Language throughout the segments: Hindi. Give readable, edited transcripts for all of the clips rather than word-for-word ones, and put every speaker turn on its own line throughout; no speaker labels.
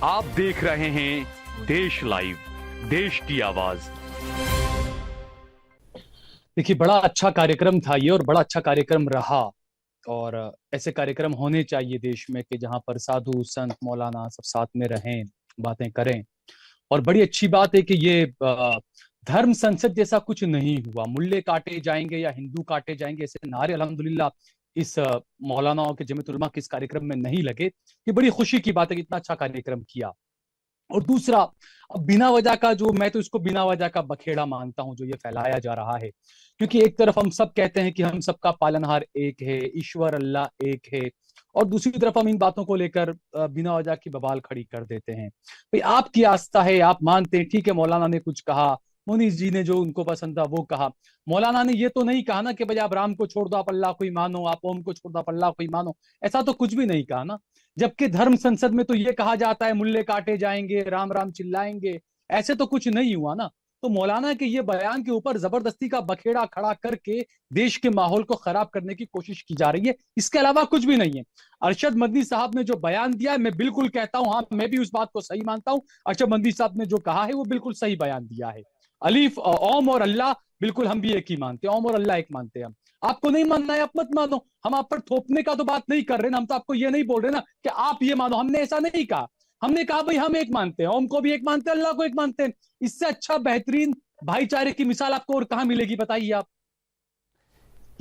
आप देख रहे हैं देश लाइव, देश की आवाज।
देखिए, बड़ा अच्छा कार्यक्रम था ये और बड़ा अच्छा कार्यक्रम रहा। और ऐसे कार्यक्रम होने चाहिए देश में कि जहां पर साधु संत मौलाना सब साथ में रहें, बातें करें। और बड़ी अच्छी बात है कि ये धर्म संसद जैसा कुछ नहीं हुआ। मुल्ले काटे जाएंगे या हिंदू काटे जाएंगे ऐसे नारे अल्हम्दुलिल्लाह इस मौलानाओं के जमीयत उलमा के इस कार्यक्रम में नहीं लगे। ये बड़ी खुशी की बात है कि इतना अच्छा कार्यक्रम किया। और दूसरा, अब बिना वजह का जो, मैं तो इसको बिना वजह का बखेड़ा मानता हूं जो ये फैलाया जा रहा है। क्योंकि एक तरफ हम सब कहते हैं कि हम सबका पालनहार एक है, ईश्वर अल्लाह एक है, और दूसरी तरफ हम इन बातों को लेकर बिना वजह की बवाल खड़ी कर देते हैं। भाई, आपकी आस्था है, आप मानते हैं, ठीक है। मौलाना ने कुछ कहा, मुनीस जी ने जो उनको पसंद था वो कहा। मौलाना ने ये तो नहीं कहा ना कि भाई आप राम को छोड़ दो, आप अल्लाह को ही मानो, आप ओम को छोड़ दो, आप अल्लाह को ही मानो। ऐसा तो कुछ भी नहीं कहा ना। जबकि धर्म संसद में तो ये कहा जाता है मुल्ले काटे जाएंगे, राम राम चिल्लाएंगे। ऐसे तो कुछ नहीं हुआ ना। तो मौलाना के ये बयान के ऊपर जबरदस्ती का बखेड़ा खड़ा करके देश के माहौल को खराब करने की कोशिश की जा रही है। इसके अलावा कुछ भी नहीं है। अरशद मदनी साहब ने जो बयान दिया है, मैं बिल्कुल कहता हूं, हाँ, मैं भी उस बात को सही मानता हूं। अरशद मदनी साहब ने जो कहा है वो बिल्कुल सही बयान दिया है। अलीफ, ओम और अल्लाह, बिल्कुल हम भी एक ही मानते हैं। ओम और अल्लाह एक मानते हैं हम। आपको नहीं मानना है, आप मत मानो। हम आप पर थोपने का तो बात नहीं कर रहे ना। हम तो आपको ये नहीं बोल रहे ना कि आप ये मानो। हमने ऐसा नहीं कहा। हमने कहा भाई हम एक मानते हैं, ओम को भी एक मानते हैं, अल्लाह को एक मानते हैं। इससे अच्छा बेहतरीन भाईचारे की मिसाल आपको और कहां मिलेगी, बताइए आप।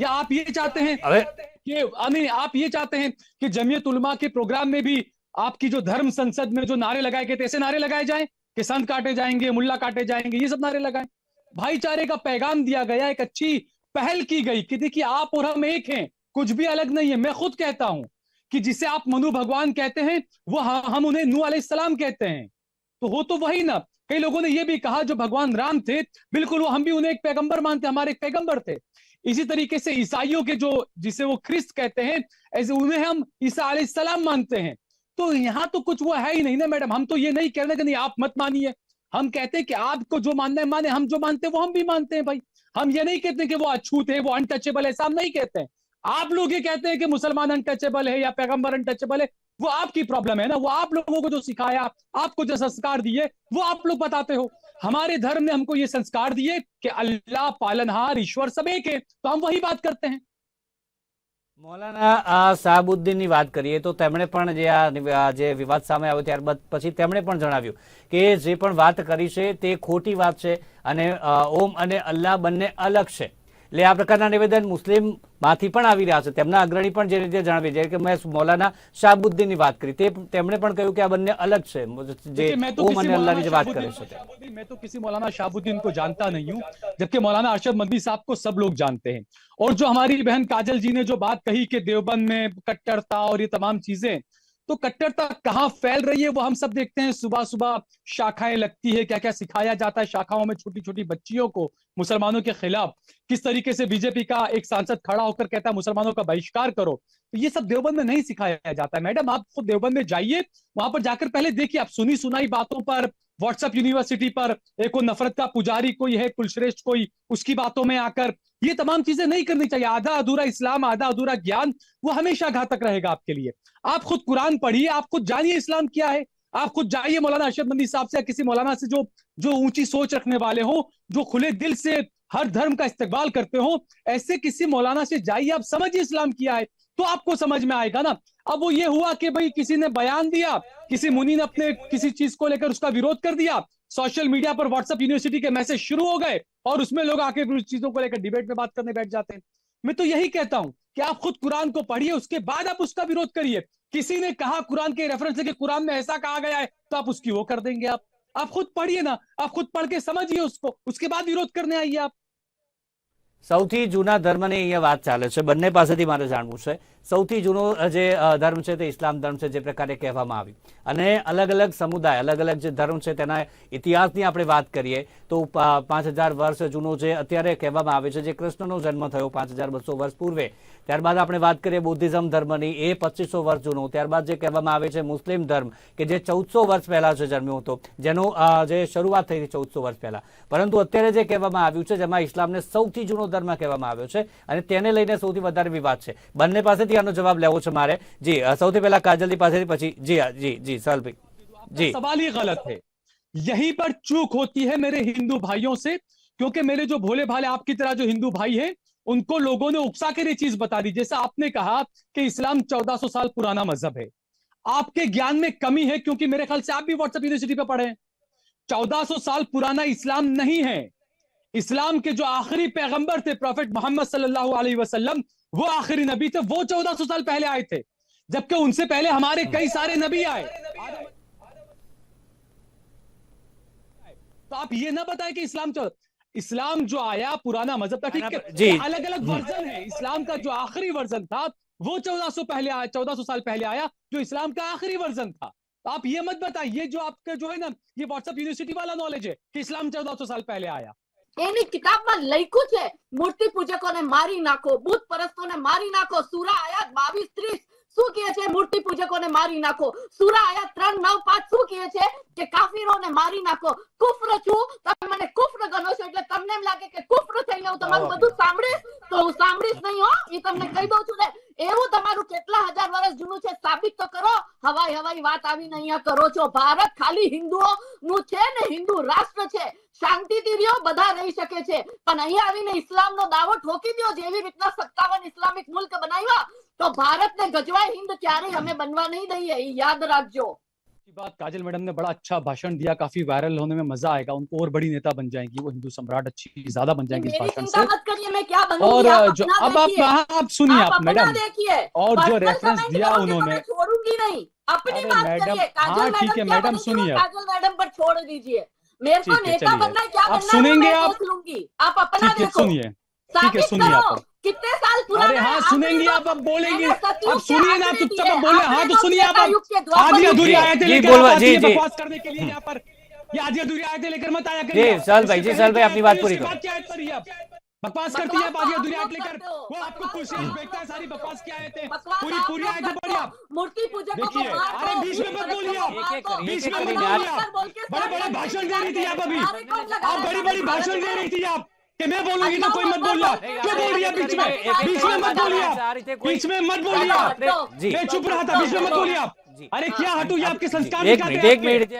या आप ये चाहते हैं
अरे
कि, नहीं, आप ये चाहते हैं कि जमीयत उलमा के प्रोग्राम में भी आपकी जो धर्म संसद में जो नारे लगाए गए थे ऐसे नारे लगाए जाएं कि संत काटे जाएंगे, मुल्ला काटे जाएंगे, ये सब नारे लगाएं? भाईचारे का पैगाम दिया गया, एक अच्छी पहल की गई कि देखिए आप और हम एक हैं, कुछ भी अलग नहीं है। मैं खुद कहता हूं कि जिसे आप मनु भगवान कहते हैं वो हम उन्हें नूह अलैहिस्सलाम कहते हैं। तो हो तो वही ना। कई लोगों ने यह भी कहा जो भगवान राम थे, बिल्कुल वो हम भी उन्हें एक पैगंबर मानते, हमारे एक पैगंबर थे। इसी तरीके से ईसाइयों के जो, जिसे वो ख्रिस्त कहते हैं, ऐसे उन्हें हम ईसा अलैहिस्सलाम मानते हैं। तो यहां तो कुछ वो है ही नहीं ना मैडम। हम तो ये नहीं कह रहे कि नहीं आप मत मानिए। हम कहते हैं कि आपको जो मानना है माने, हम जो मानते हैं वो हम भी मानते हैं भाई। हम ये नहीं कहते कि वो अछूत है, वो अनटचेबल है, ऐसा हम नहीं कहते हैं। आप लोग ये कहते हैं कि मुसलमान अनटचेबल है या पैगंबर अनटचेबल है, वो आपकी प्रॉब्लम है ना। वो आप लोगों को जो सिखाया, आपको जो संस्कार दिए, वो आप लोग बताते हो। हमारे धर्म ने हमको ये संस्कार दिए कि अल्लाह पालनहार ईश्वर सब एक है, तो हम वही बात करते हैं।
મૌલાના શાહબુદ્દીનની વાત કરીએ તો તેમણે પણ જે વિવાદ સામે આવ્યો ત્યારબાદ પછી તેમણે પણ જણાવ્યું કે જે પણ વાત કરી છે તે ખોટી વાત છે અને ઓમ અને અલ્લાહ બંને અલગ છે। એટલે આ પ્રકારના નિવેદન મુસ્લિમમાંથી પણ આવી રહ્યા છે। તેમના અગ્રણી પણ જે રીતે જણાવી, જે કે મેં મૌલાના શાહબુદ્દીનની વાત કરી, તેમણે પણ કહ્યું કે આ બંને અલગ છે, જે ઓમ અને અલ્લાહની જે વાત કરે છે।
मैं तो किसी मौलाना शाहबुद्दीन को जानता नहीं हूँ, जबकि मौलाना अरशद मदनी साहब को सब लोग जानते हैं। और जो हमारी बहन काजल जी ने जो बात कही कि देवबंद में कट्टरता और ये तमाम चीजें, तो कट्टरता कहाँ फैल रही है वो हम सब देखते हैं। सुबह सुबह शाखाएं लगती है, क्या क्या सिखाया जाता है शाखाओं में छोटी छोटी बच्चियों को मुसलमानों के खिलाफ। किस तरीके से बीजेपी का एक सांसद खड़ा होकर कहता है मुसलमानों का बहिष्कार करो। तो ये सब देवबंद में नहीं सिखाया जाता है मैडम। आप खुद देवबंद में जाइए, वहां पर जाकर पहले देखिए। आप सुनी सुनाई बातों पर व्हाट्सएप यूनिवर्सिटी पर एक को नफरत का पुजारी कोई है, कुलश्रेष्ठ कोई, उसकी बातों में आकर ये तमाम चीजें नहीं करनी चाहिए। आधा अधूरा इस्लाम, आधा अधूरा ज्ञान, वो हमेशा घातक रहेगा आपके लिए। आप खुद कुरान पढ़िए, आप खुद जानिए इस्लाम क्या है। आप खुद जाइए मौलाना अरशद मदनी साहब से या किसी मौलाना से जो जो ऊंची सोच रखने वाले हो, जो खुले दिल से हर धर्म का इस्तेमाल करते हो, ऐसे किसी मौलाना से जाइए, आप समझिए इस्लाम क्या है, तो आपको समझ में आएगा ना। अब वो ये हुआ कि भाई किसी ने बयान दिया, किसी मुनी ने अपने किसी चीज को लेकर उसका विरोध कर दिया, सोशल मीडिया पर व्हाट्सएप यूनिवर्सिटी के मैसेज शुरू हो गए और उसमें लोग आके उस चीजों को लेकर डिबेट में बात करने बैठ जाते हैं। मैं तो यही कहता हूं कि आप खुद कुरान को पढ़िए, उसके बाद आप उसका विरोध करिए। किसी ने कहा कुरान के रेफरेंस से कि कुरान में ऐसा कहा गया है, तो आप उसकी वो कर देंगे। आप खुद पढ़िए ना, आप खुद पढ़ के समझिए उसको, उसके बाद विरोध करने आइए आप।
સૌથી જૂના ધર્મની અહીંયા વાત ચાલે છે, બંને પાસેથી મારે જાણવું છે। સૌથી જૂનો જે ધર્મ છે તે ઇસ્લામ ધર્મ છે, જે પ્રકારે કહેવામાં આવી, અને અલગ અલગ સમુદાય, અલગ અલગ જે ધર્મ છે તેના ઇતિહાસની આપણે વાત કરીએ તો 5000 વર્ષ જૂનો જે અત્યારે કહેવામાં આવે છે, જે કૃષ્ણનો જન્મ થયો 5200 વર્ષ પૂર્વે। ત્યારબાદ આપણે વાત કરીએ બુદ્ધિઝમ ધર્મની, એ 2500 વર્ષ જૂનો। ત્યારબાદ જે કહેવામાં આવે છે મુસ્લિમ ધર્મ કે જે 1400 વર્ષ પહેલા છે જન્મ્યો હતો, જેનો જે શરૂઆત થઈ હતી 1400 વર્ષ પહેલા। પરંતુ અત્યારે જે કહેવામાં આવ્યું છે જેમાં ઇસ્લામને સૌથી જૂનો ધર્મ કહેવામાં આવ્યો છે અને તેને લઈને સૌથી વધારે વિવાદ છે। બંને પાસેથી આનો જવાબ લેવો છે મારે। જી, સૌથી પહેલા કાજલજી પાસેથી, પછી જી જી જી સહલ ભાઈ। जी
सवाल ही गलत है। यहीं पर चूक होती है मेरे हिंदू भाइयों से, क्योंकि मेरे जो भोले भाले आपकी तरह जो हिंदू भाई हैं, उनको लोगों ने उकसा कर ये चीज बता दी। जैसा आपने कहा कि इस्लाम 1400 साल पुराना मजहब है, आपके ज्ञान में कमी है, क्योंकि मेरे ख्याल से आप भी व्हाट्सएप यूनिवर्सिटी पे पढ़े हैं। 1400 साल पुराना इस्लाम नहीं है। इस्लाम के जो आखिरी पैगंबर थे प्रॉफेट मोहम्मद सल्लल्लाहु अलैहि वसल्लम, वो आखिरी नबी थे, वो 1400 साल पहले आए थे, जबकि उनसे पहले हमारे कई सारे नबी आए। तो आप ये ना बताएं कि इस्लाम जो आया पुराना मजहब था, ठीक है, अलग अलग वर्जन है। इस्लाम का जो आखिरी वर्जन था वो 1400 साल पहले आया, जो इस्लाम का आखिरी वर्जन था। तो आप ये मत बताइए, जो आपका जो है ना ये व्हाट्सएप यूनिवर्सिटी वाला नॉलेज है कि इस्लाम 1400 साल पहले आया।
એની કિતાબમાં લખ્યું છે મૂર્તિ પૂજકોને મારી નાખો, બુત પરસ્તોને મારી નાખો। સૂરા આયાત 22-30 શું કહે છે? મૂર્તિ પૂજકોને મારી નાખો। સૂરા આયાત 3-9-5 શું કહે છે? કે કાફીરોને મારી નાખો। કુફર છું, તમે મને કુફર ગણો છો એટલે તમને એમ લાગે કે કુફર થઈને હું તમારું બધું સાંભળીશ, તો હું સાંભળીશ નહીં હો, એ તમને કહી દઉં છું ને। એવું તમારું કેટલા હજાર વર્ષ જૂનું છે સાબિત તો કરો। હવાઈ હવાઈ વાત આવીને અહીંયા કરો છો। ભારત ખાલી હિન્દુઓનું છે ને, હિન્દુ રાષ્ટ્ર છે, શાંતિથી રહ્યો, બધા રહી શકે છે, પણ અહીંયા આવીને ઇસ્લામનો દાવો ઠોકી દો। જેવી રીતના 57 ઇસ્લામિક મુલ્ક બનાવ્યા, તો ભારતને ગજવાય हिंद क्यारे हमें बनवा नहीं दई है, याद रखो।
बात काजल मैडम ने बड़ा अच्छा भाषण दिया, काफी वायरल होने में मजा आएगा उनको, और बड़ी नेता बन जाएंगी वो, हिंदू सम्राट अच्छी ज्यादा बन जाएंगी इस भाषण से।
मत करिए, मैं क्या बनूंगी,
और जो अब आप सुनिए आप मैडम,
देखिए
और जो रेफरेंस दिया उन्होंने,
छोड़ूंगी नहीं अपनी बात
मैडम,
करिए।
हाँ ठीक है मैडम, सुनिए
काजल मैडम पर छोड़ दीजिए, मेरे को नेता बनना है, क्या
आप
बनना
सुनेंगे,
है
आप
देख लूंगी, आप अपना
ठीक है
देखो,
सुनिए, ठीक है सुनिए आप।
कितने साल पुराना।
अरे हाँ सुनेंगी आप, अब बोलेंगे, अब सुनिए ना, चुपचाप आप बोले। हाँ तो सुनिए आप, आधी अधूरी आयतें लेकर बकवास करने के लिए यहाँ पर, ये आधी अधूरी आयतें लेकर मत आया करिए।
जी साल भाई, जी साल भाई अपनी बात पूरी करो।
बकवास करती है आप आधी अधूरी आयत लेकर, वो आपको खुशी देखता है सारी बकवास की आयतें, पूरी आयतें पढ़िए आप।
मूर्ति पूजक
देखिए, अरे बीच में मत बोलिए आप, बीच में मत बोलिए आप, बड़े बड़े भाषण दे रही थी आप अभी, आप बड़ी बड़ी भाषण दे रही थी आप, कि मैं बोलूंगी तो कोई मत बोलिए। क्यों बोल रही है बीच में? बीच में मत बोलिए आप, बीच में मत बोलिए आप, मैं चुप रहा था, बीच में मत बोलिए आप। अरे क्या हटू, ये आपके संस्कार
एक मिनट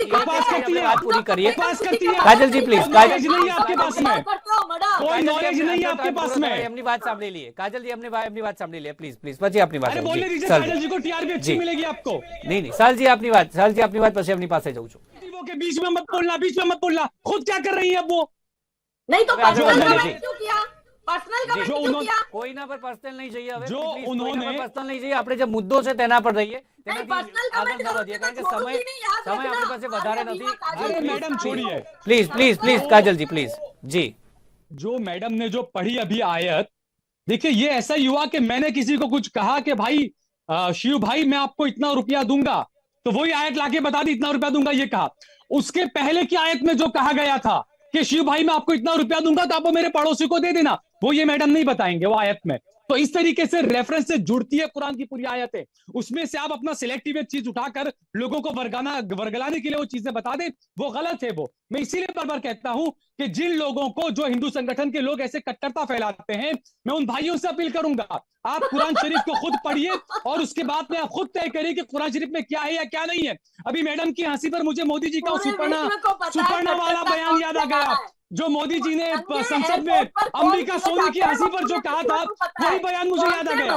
बकवास करती है,
बात पूरी करिए।
बकवास करती है
काजल जी प्लीज,
नॉलेज नहीं है आपके पास में, कोई नॉलेज नहीं है आपके पास में।
अपनी बात સાંભળી લીએ કાજલ जी, अपनी बात સાંભળી લીએ प्लीज प्लीज, પછી આપની વાત।
अरे बोलने दीजिए काजल जी को, टीआरपी अच्छी मिलेगी आपको।
नहीं साल जी अपनी बात પછી अपनी पास जाऊँ છું।
वो के बीच में मत बोलना, बीच में मत बोलना, खुद क्या कर रही है अब वो?
नहीं तो पर्सनल
जी।
कमेंट क्यों किया? पर्सनल कमेंट
जो
क्यों किया?
કોઈના પર પર્સનલ નહીં જઈએ હવે,
जो
please,
उन्होंने-
કોઈના પર પર્સનલ નહીં જઈએ, આપણે જે મુદ્દો છે તેના પર રહીએ,
नहीं
તેનાથી
पर्सनल
આગળ
कमेंट
ન વધીએ, કારણ કે સમય આપણી પાસે વધારે નથી।
अरे मैडम छोड़िए,
प्लीज काजल जी प्लीज जी।
जो मैडम ने जो पढ़ी अभी आयत, देखिए ये ऐसा ही हुआ कि मैंने किसी को कुछ कहा कि भाई शिव भाई मैं आपको इतना रुपया दूंगा, तो वही आयत लाके बता दी इतना रुपया दूंगा, ये कहा। उसके पहले की आयत में जो कहा गया था कि शिव भाई मैं आपको इतना रुपया दूंगा तो आप वो मेरे पड़ोसी को दे देना, वो ये मैडम नहीं बताएंगे वो आयत में। तो इस तरीके से रेफरेंस से जुड़ती है कुरान की पूरी आयतें, उसमें से आप अपना सिलेक्टिव चीज उठाकर लोगों को वर्गलाने के लिए वो चीजें बता दें, वो गलत है। वो मैं इसीलिए बार बार कहता हूं कि जिन लोगों को, जो हिंदू संगठन के लोग ऐसे कट्टरता फैलाते हैं, मैं उन भाइयों से अपील करूंगा, आप कुरान शरीफ को खुद पढ़िए और उसके बाद में आप खुद तय करिए कि कुरान शरीफ में क्या है या क्या नहीं है। अभी मैडम की हंसी पर मुझे मोदी जी का सुपर्णा वाला बयान याद आ गया, जो मोदी जी ने संसद में अंबिका सोनी की हंसी पर जो कहा था, वही बयान मुझे याद आ गया।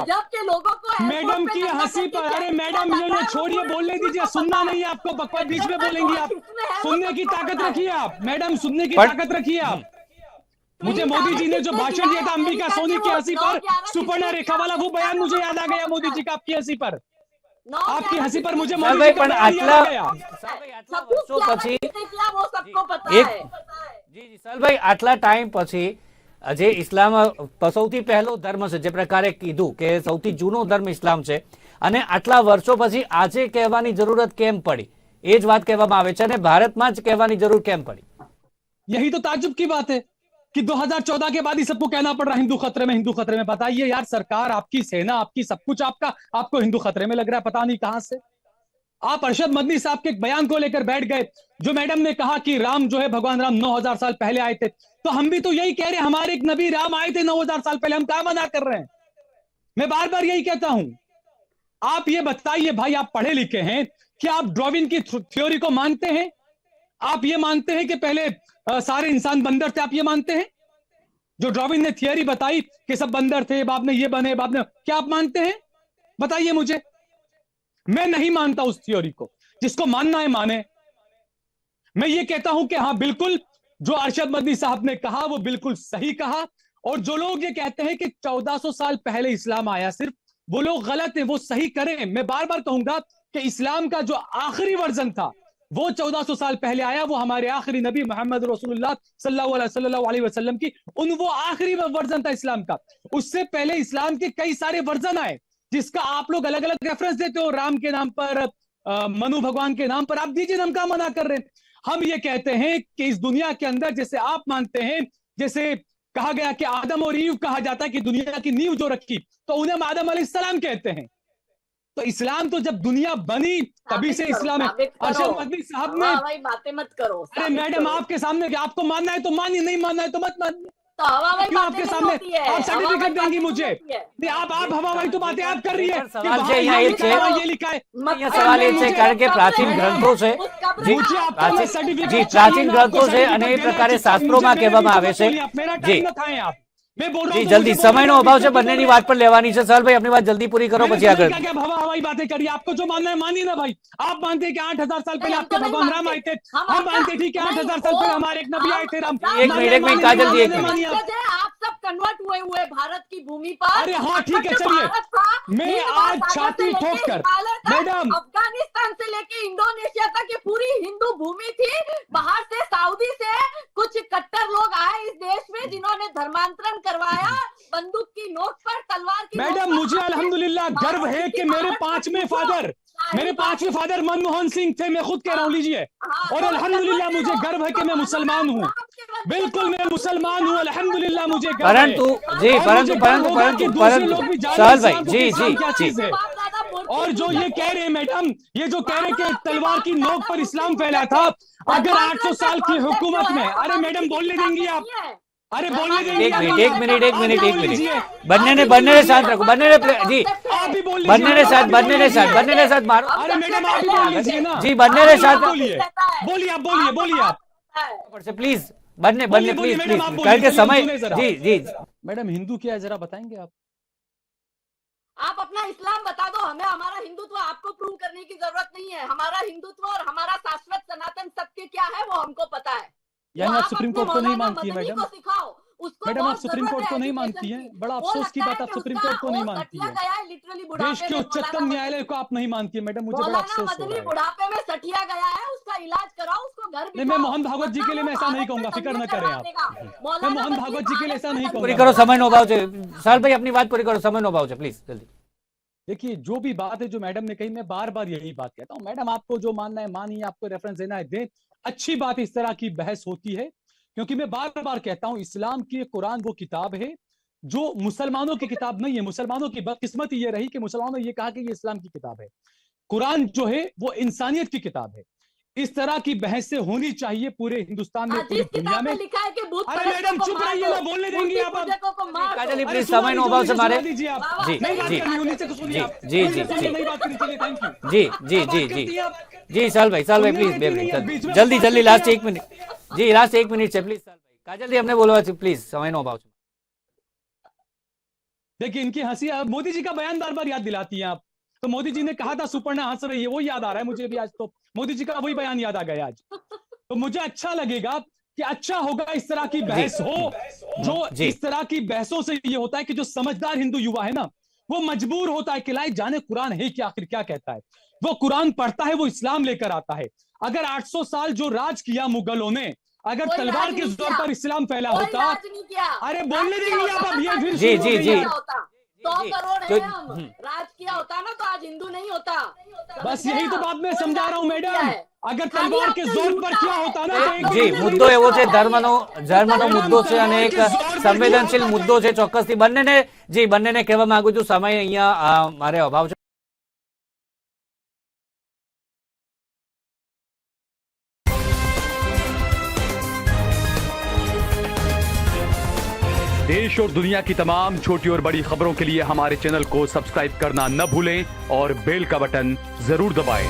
मैडम की हंसी पर, अरे मैडम ये छोड़िए, बोलने दीजिए, सुनना नहीं है आपको, बकवास बीच में बोलेंगी आप, सुनने की ताकत रखिए आप मैडम, सुनने की ताकत रखिए आप। मुझे मोदी जी ने जो भाषण दिया था अंबिका सोनी की हंसी पर, सुपर्णा रेखा वाला, वो बयान मुझे याद आ गया मोदी जी का आपकी हंसी पर, आपकी हंसी पर मुझे मोदी जी का बयान याद आ गया।
જી સલભાઈ આટલા ટાઈમ પછી જે ઇસ્લામ સૌથી પહેલો ધર્મ છે, જે પ્રકારે કીધું કે સૌથી જૂનો ધર્મ ઇસ્લામ છે, અને આટલા વર્ષો પછી આજે કહેવાની જરૂરત કેમ પડી, એ જ વાત કહેવામાં આવે છે, અને ભારતમાં જ કહેવાની જરૂર કેમ પડી?
यही तो ताज्जुब की बात है कि 2014 के बाद ही सबको कहना पड़ रहा हिंदू खतरे में, हिंदू खतरे में। बताइए यार, सरकार आपकी, सेना आपकी, सब कुछ आपको हिंदू खतरे में लग रहा है, पता नहीं कहां से। आप अरशद मदनी साहब के एक बयान को लेकर बैठ गए, जो मैडम ने कहा कि राम जो है, भगवान राम 9000 साल पहले आए थे, तो हम भी तो यही कह रहे हैं, हमारे एक नबी राम आए थे 9000 साल पहले, हम क्या मना कर रहे हैं? मैं बार बार यही कहता हूं, आप ये बताइए भाई, आप पढ़े लिखे हैं, क्या आप डार्विन की थ्योरी को मानते हैं? आप ये मानते हैं कि पहले सारे इंसान बंदर थे? आप ये मानते हैं? जो डार्विन ने थियरी बताई कि सब बंदर थे, बाद में ये बने, बाद में, क्या आप मानते हैं? बताइए मुझे। मैं नहीं मानता उस थ्योरी को। जिसको मानना है माने। मैं ये कहता हूं कि हाँ बिल्कुल जो अरशद मदनी साहब ने कहा वो बिल्कुल सही कहा। और जो लोग ये कहते हैं कि 1400 साल पहले इस्लाम आया, सिर्फ वो लोग गलत हैं, वो सही करें। मैं बार बार कहूंगा कि इस्लाम का जो आखिरी वर्जन था वो 1400 साल पहले आया। वो हमारे आखिरी नबी मोहम्मद रसूलुल्लाह सल्लल्लाहु अलैहि वसल्लम की वो आखिरी वर्जन था इस्लाम का। उससे पहले इस्लाम के कई सारे वर्जन आए, जिसका आप लोग अलग अलग रेफरेंस देते हो। राम के नाम पर, मनु भगवान के नाम पर, आप दीजिए, हम क्या मना कर रहे हैं। हम ये कहते हैं कि इस दुनिया के अंदर, जैसे आप मानते हैं, जैसे कहा गया कि आदम और ईव कहा जाता है कि दुनिया की नींव जो रखी, तो उन्हें हम आदम अलैहिस्सलाम कहते हैं। तो इस्लाम तो जब दुनिया बनी तभी से इस्लाम है। अरशद मदनी साहब ने,
भाई बातें मत करो।
अरे मैडम आपके सामने, आपको मानना है तो मानिए, नहीं मानना है तो मत मानिए।
तो हवा
क्यों आपके सामने आप सर्टिफिकेट देंगी मुझे? नहीं, आप हवाई तो बातें आप कर रही है।
सवाल છે અહીંયા એ છે,
ये लिखा है।
અહીંયા સવાલ એ છે કારણ કે પ્રાચીન ગ્રંથો છે, જી પ્રાચીન ગ્રંથો છે અને એ પ્રકારે શાસ્ત્રોમાં કહેવામાં આવે છે। જી જી જલ્દી સમયનો અભાવ છે, બંનેની વાત પર લેવાની છે। સર ભાઈ अपनी बात जल्दी पूरी करो પછી આગળ।
क्या हवाई बातें करिए, आपको जो मानना है मानिए ना भाई। आप मानते हैं कि 8000 साल पहले आपके भगवान राम आए थे, हम मानते हैं ठीक है 8000 साल पहले हमारे एक नबी आए थे राम।
एक मिनट काजल जी, एक मिनट।
आप सब कन्वर्ट हुए भारत की भूमि पर।
अरे हाँ ठीक है, चलिए मैं आज छाती ठोक कर, मैडम
अफगानिस्तान से लेके इंडोनेशिया तक ये पूरी हिंदू भूमि थी। बाहर से सऊदी से कुछ कट्टर लोग आए इस देश में, जिन्होंने धर्मांतरण करवाया, बंदूक की नोक पर, तलवार की नोक
मैडम
पर।
मुझे अल्हम्दुलिल्लाह गर्व है कि मेरे पांचवें फादर मनमोहन सिंह थे। मैं खुद कह रहा हूँ, लीजिए। और अल्हम्दुलिल्लाह मुझे गर्व है कि मैं मुसलमान हूँ। बिल्कुल मैं मुसलमान हूँ, अल्हम्दुलिल्लाह मुझे गर्व है।
परंतु सर भाई जी
क्या चीज है। और जो ये कह रहे हैं मैडम, ये जो कह रहे हैं कि तलवार की नोक पर इस्लाम फैला था, अगर 800 साल की हुकूमत में, अरे मैडम बोलने देंगी आप? अरे बोलने देंगे?
एक मिनट બંનેને શાંત રાખો, જી બંનેને શાંત મારો।
अरे मैडम आप भी बोल लीजिए ना।
जी બંનેને શાંત
बोलिए आप
प्लीज, બંને प्लीज કારણ કે સમય। जी
मैडम हिंदू क्या है जरा बताएंगे आप?
आप अपना इस्लाम बता दो हमें। हमारा हिंदुत्व आपको प्रूव करने की जरूरत नहीं है। हमारा हिंदुत्व और हमारा शाश्वत सनातन सत्य क्या है वो हमको पता है।
यानी आप सुप्रीम कोर्ट को नहीं मानती है मैडम?
सिखाओ उसको।
मैडम आप सुप्रीम कोर्ट को नहीं मानती हैं? बड़ा अफसोस की बात, आप सुप्रीम कोर्ट को नहीं मानती है। देश के उच्चतम न्यायालय को आप नहीं मानती है मैडम, मुझे बड़ा अफसोस हो रहा है।
बुढ़ापे में सठिया गया है, उसका इलाज कराओ, उसको घर
नहीं, मैं मोहन भागवत जी के लिए मैं ऐसा नहीं कहूंगा, फिक्र न करें आप। मैं मोहन भागवत जी के लिए ऐसा नहीं
પૂરી
कहूंगा।
કરો, સમયનો અભાવ છે। સર ભાઈ अपनी बात पूरी करो, समयનો અભાવ છે, प्लीज जल्दी।
देखिए जो भी बात है जो मैडम ने कही, मैं बार बार यही बात कहता हूँ। मैडम आपको जो मानना है मानिए, आपको रेफरेंस देना है दें। अच्छी बात इस तरह की बहस होती है, क्योंकि मैं बार बार कहता हूं इस्लाम की कुरान वो किताब है जो मुसलमानों की किताब नहीं है। मुसलमानों की बदकिस्मती ये रही कि मुसलमानों ने ये कहा कि ये इस्लाम की किताब है। कुरान जो है वो इंसानियत की किताब है। इस तरह की बहस होनी चाहिए पूरे हिंदुस्तान में, पूरी दुनिया में।
लिखा है कि
अरे मैडम चुप रहिए ना, बोलने देंगे आप?
काजल प्लीज समयનો અભાવ છે મારે।
दीजिए आप।
जी
जी
जी साल भाई प्लीज 2 मिनिट जल्दी लास्ट 1 मिनिट। जी लास्ट 1 मिनिट છે प्लीज। काजल जी हमने बोलवा છે प्लीज, समयનો અભાવ છે।
देखिए इनकी हंसी मोदी जी का बयान बार बार याद दिलाती है आप। तो मोदी जी ने कहा था सुपर्णा हंस रही है, वो याद आ रहा है मुझे भी आज। तो मोदी जी का वही बयान याद आ गया आज। तो मुझे अच्छा लगेगा कि अच्छा होगा इस तरह की बहस हो, जो इस तरह की बहसों से ये होता है कि जो समझदार हिंदू युवा है ना, वो मजबूर होता है कि लाइक जाने कुरान है क्या, आखिर क्या कहता है। वो कुरान पढ़ता है, वो इस्लाम लेकर आता है। अगर 800 साल जो राज किया मुगलों ने, अगर तलवार के जोर पर इस्लाम फैला होता। अरे बोलने देंगे आप? अब ये फिर
जी
100 करोड़ है, हम राज किया होता ना तो आज हिंदू नहीं होता।
बस यही तो बात मैं समझा रहा हूँ मैडम। अगर तलवार के जोर पर क्या होता ना तो
जी मुद्दो एवो છે, ધર્મનો મુદ્દો છે અને એક સંવેદનશીલ મુદ્દો છે ચોક્કસથી। બંનેને કહેવા માંગુ છું, સમય અહીંયા મારે અભાવ છે।
देश और दुनिया की तमाम छोटी और बड़ी खबरों के लिए हमारे चैनल को सब्सक्राइब करना न भूलें और बेल का बटन जरूर दबाएं।